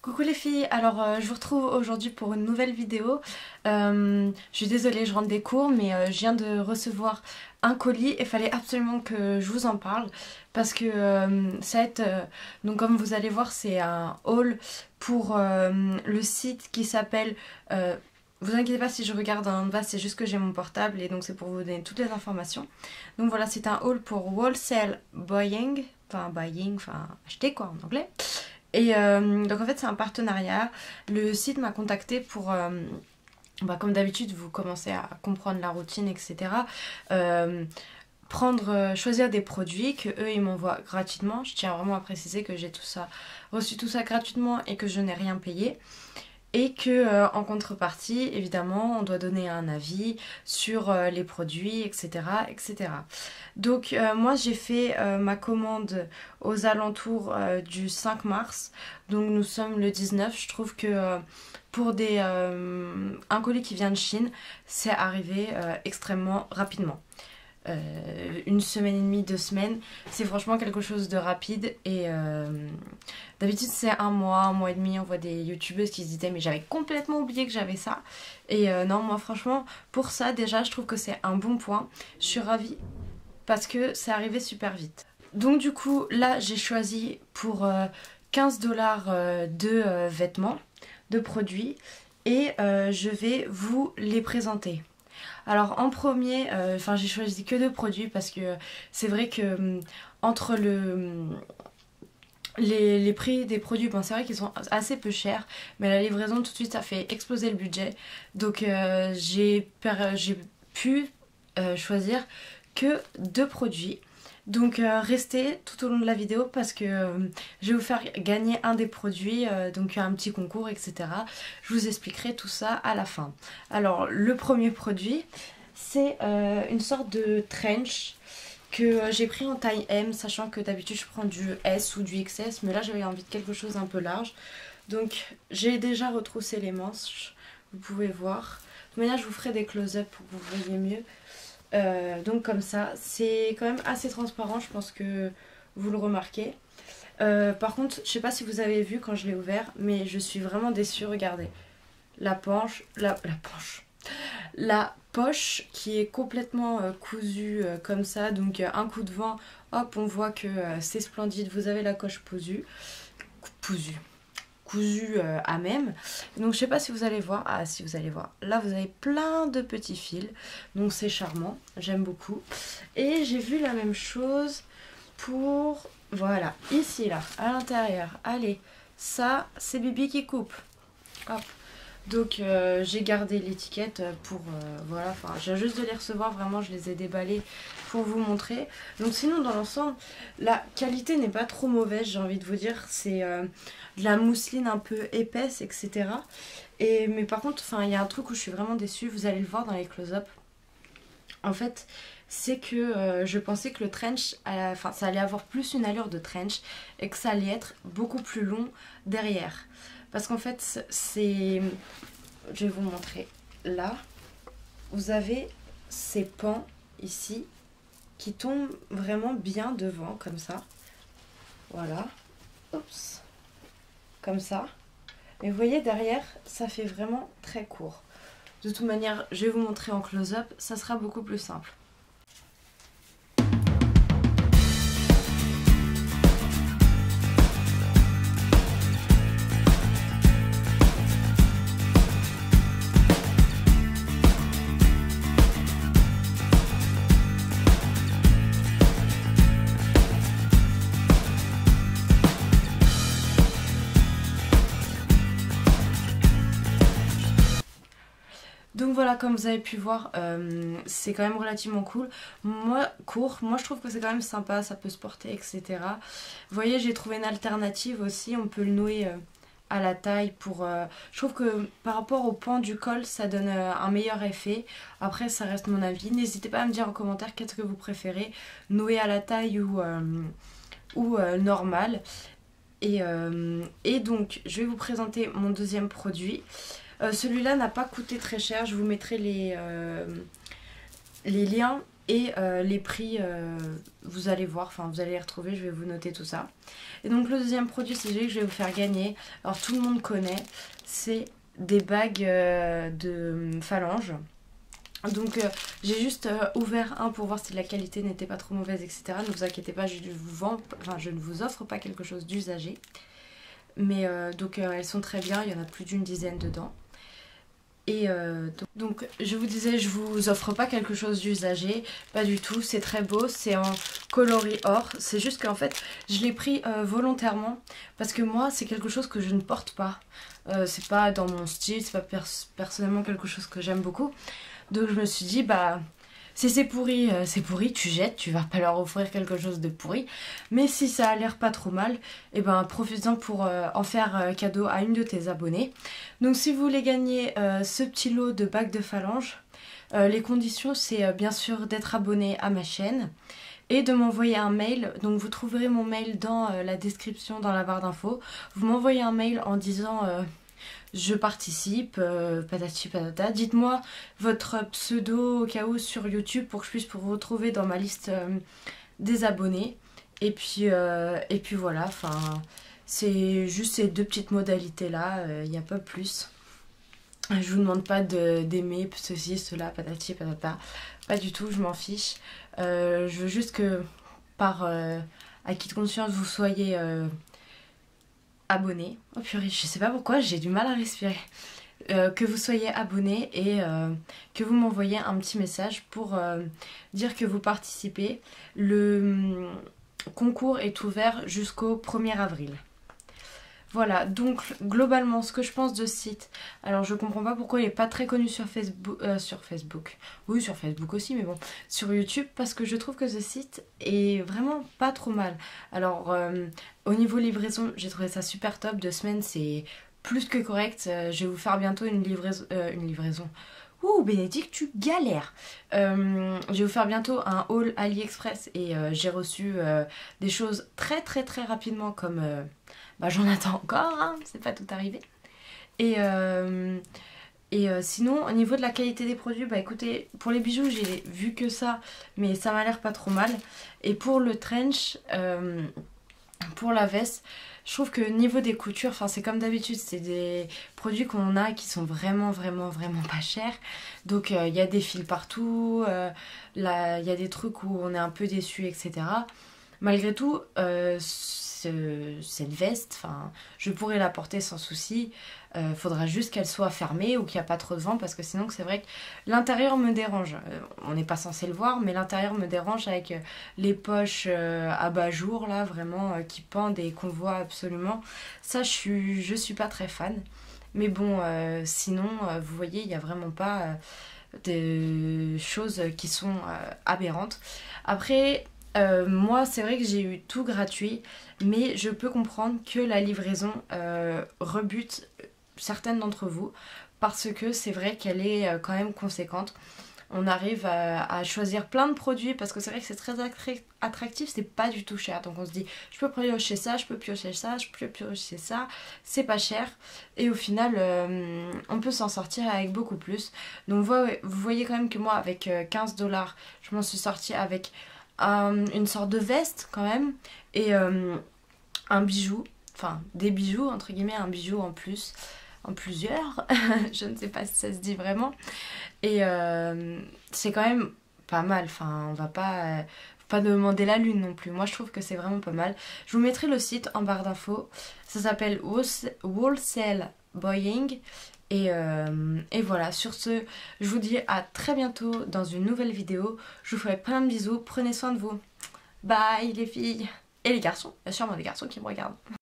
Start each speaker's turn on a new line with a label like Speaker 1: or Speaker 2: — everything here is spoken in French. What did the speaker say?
Speaker 1: Coucou les filles, alors je vous retrouve aujourd'hui pour une nouvelle vidéo. Je suis désolée, je rentre des cours mais je viens de recevoir un colis et fallait absolument que je vous en parle parce que ça va être, donc comme vous allez voir, c'est un haul pour le site qui s'appelle, vous inquiétez pas si je regarde en bas, c'est juste que j'ai mon portable et donc c'est pour vous donner toutes les informations. Donc voilà, c'est un haul pour Wholesale Buying, enfin acheter quoi en anglais. Et donc en fait c'est un partenariat, le site m'a contacté pour, comme d'habitude vous commencez à comprendre la routine etc. Choisir des produits que eux ils m'envoient gratuitement, je tiens vraiment à préciser que j'ai reçu tout ça gratuitement et que je n'ai rien payé. Et que en contrepartie, évidemment, on doit donner un avis sur les produits, etc. etc. Donc moi j'ai fait ma commande aux alentours du 5 mars. Donc nous sommes le 19. Je trouve que pour un colis qui vient de Chine, c'est arrivé extrêmement rapidement. Une semaine et demie, 2 semaines, c'est franchement quelque chose de rapide et d'habitude c'est un mois et demi. On voit des youtubeuses qui se disaient mais j'avais complètement oublié que j'avais ça et non, moi franchement pour ça déjà je trouve que c'est un bon point. Je suis ravie parce que c'est arrivé super vite. Donc du coup là j'ai choisi pour 15 $ de vêtements, de produits et je vais vous les présenter. Alors en premier, j'ai choisi que 2 produits parce que c'est vrai que entre les prix des produits, c'est vrai qu'ils sont assez peu chers, mais la livraison tout de suite ça fait exploser le budget. Donc j'ai pu choisir que 2 produits. Donc restez tout au long de la vidéo parce que je vais vous faire gagner un des produits, donc un petit concours etc. Je vous expliquerai tout ça à la fin. Alors le premier produit c'est une sorte de trench que j'ai pris en taille M, sachant que d'habitude je prends du S ou du XS, mais là j'avais envie de quelque chose un peu large. Donc j'ai déjà retroussé les manches, vous pouvez voir. De toute manière je vous ferai des close-up pour que vous voyez mieux. Donc comme ça, c'est quand même assez transparent, je pense que vous le remarquez. Par contre, je sais pas si vous avez vu quand je l'ai ouvert, mais je suis vraiment déçue, regardez. La poche qui est complètement cousue comme ça, donc un coup de vent, hop, on voit que c'est splendide, vous avez la coche cousue à même. Donc je sais pas si vous allez voir, ah si vous allez voir, là vous avez plein de petits fils, donc c'est charmant, j'aime beaucoup. Et j'ai vu la même chose pour, voilà, ici là, à l'intérieur, allez, ça c'est Bibi qui coupe, hop. Donc j'ai gardé l'étiquette pour, voilà, j'ai juste de les recevoir, vraiment je les ai déballés pour vous montrer. Donc sinon dans l'ensemble, la qualité n'est pas trop mauvaise, j'ai envie de vous dire, c'est de la mousseline un peu épaisse, etc. Mais par contre, il y a un truc où je suis vraiment déçue, vous allez le voir dans les close-up. En fait, c'est que je pensais que le trench, ça allait avoir plus une allure de trench et que ça allait être beaucoup plus long derrière. Parce qu'en fait, je vais vous montrer. Là, vous avez ces pans ici qui tombent vraiment bien devant, comme ça. Voilà. Oups. Comme ça. Mais vous voyez, derrière, ça fait vraiment très court. De toute manière, je vais vous montrer en close-up, ça sera beaucoup plus simple. Donc voilà, comme vous avez pu voir, c'est quand même relativement court. Moi je trouve que c'est quand même sympa, ça peut se porter, etc. Vous voyez, j'ai trouvé une alternative aussi, on peut le nouer à la taille pour... je trouve que par rapport au pan du col, ça donne un meilleur effet. Après, ça reste mon avis. N'hésitez pas à me dire en commentaire qu'est-ce que vous préférez, nouer à la taille ou normal. Et donc, je vais vous présenter mon deuxième produit. Celui-là n'a pas coûté très cher, je vous mettrai les liens Et les prix, vous allez voir, enfin vous allez les retrouver, je vais vous noter tout ça. Et donc le deuxième produit, c'est celui que je vais vous faire gagner. Alors tout le monde connaît, c'est des bagues de phalange. Donc j'ai juste ouvert un pour voir si la qualité n'était pas trop mauvaise, etc. Ne vous inquiétez pas, je ne vous offre pas quelque chose d'usagé. Mais donc elles sont très bien, il y en a plus d'une dizaine dedans. Et donc je vous disais, je vous offre pas quelque chose d'usagé, pas du tout, c'est très beau, c'est en coloris or, c'est juste qu'en fait je l'ai pris volontairement parce que moi c'est quelque chose que je ne porte pas, c'est pas dans mon style, c'est pas personnellement quelque chose que j'aime beaucoup, donc je me suis dit bah si c'est pourri, tu jettes, tu vas pas leur offrir quelque chose de pourri. Mais si ça a l'air pas trop mal, et ben profites-en pour en faire cadeau à une de tes abonnées. Donc si vous voulez gagner ce petit lot de bagues de phalange, les conditions c'est bien sûr d'être abonné à ma chaîne et de m'envoyer un mail. Donc vous trouverez mon mail dans la description, dans la barre d'infos. Vous m'envoyez un mail en disant... je participe, patati patata. Dites-moi votre pseudo au cas où sur YouTube pour que je puisse vous retrouver dans ma liste des abonnés. Et puis voilà, enfin, c'est juste ces deux petites modalités là, il n'y a pas plus. Je vous demande pas d'aimer ceci, cela, patati patata. Pas du tout, je m'en fiche. Je veux juste que par acquis de conscience vous soyez... abonné. Oh purée, je sais pas pourquoi, j'ai du mal à respirer. Que vous soyez abonné et que vous m'envoyez un petit message pour dire que vous participez. Le concours est ouvert jusqu'au 1er avril. Voilà, donc globalement ce que je pense de ce site, alors je comprends pas pourquoi il est pas très connu sur Facebook, oui sur Facebook aussi mais bon, sur YouTube, parce que je trouve que ce site est vraiment pas trop mal. Alors au niveau livraison, j'ai trouvé ça super top, 2 semaines c'est plus que correct, je vais vous faire bientôt une livraison. Ouh Bénédicte, tu galères. Je vais vous faire bientôt un haul AliExpress et j'ai reçu des choses très rapidement comme... bah j'en attends encore, hein, c'est pas tout arrivé. Et sinon, au niveau de la qualité des produits, bah écoutez, pour les bijoux, j'ai vu que ça, mais ça m'a l'air pas trop mal. Et pour le trench, pour la veste, je trouve que niveau des coutures, enfin c'est comme d'habitude, c'est des produits qu'on a qui sont vraiment pas chers. Donc il y a des fils partout, là il y a des trucs où on est un peu déçu, etc. Malgré tout, cette veste, enfin, je pourrais la porter sans souci. Faudra juste qu'elle soit fermée ou qu'il n'y a pas trop de vent parce que sinon c'est vrai que l'intérieur me dérange. On n'est pas censé le voir mais l'intérieur me dérange avec les poches abat-jour là vraiment qui pendent et qu'on voit absolument. Ça je suis pas très fan. Mais bon sinon vous voyez il n'y a vraiment pas des choses qui sont aberrantes. Après moi c'est vrai que j'ai eu tout gratuit mais je peux comprendre que la livraison rebute certaines d'entre vous parce que c'est vrai qu'elle est quand même conséquente. On arrive à choisir plein de produits parce que c'est vrai que c'est très attractif, c'est pas du tout cher. Donc on se dit je peux piocher ça, je peux piocher ça, je peux piocher ça, c'est pas cher. Et au final on peut s'en sortir avec beaucoup plus. Donc vous voyez quand même que moi avec 15$, je m'en suis sortie avec une sorte de veste quand même et un bijou, enfin des bijoux entre guillemets, un bijou en plus, en plusieurs, je ne sais pas si ça se dit vraiment, et c'est quand même pas mal, enfin on va pas demander la lune non plus, moi je trouve que c'est vraiment pas mal. Je vous mettrai le site en barre d'infos, ça s'appelle Wholesale Buying. Et voilà, sur ce, je vous dis à très bientôt dans une nouvelle vidéo. Je vous ferai plein de bisous, prenez soin de vous. Bye les filles et les garçons, il y a sûrement des garçons qui me regardent.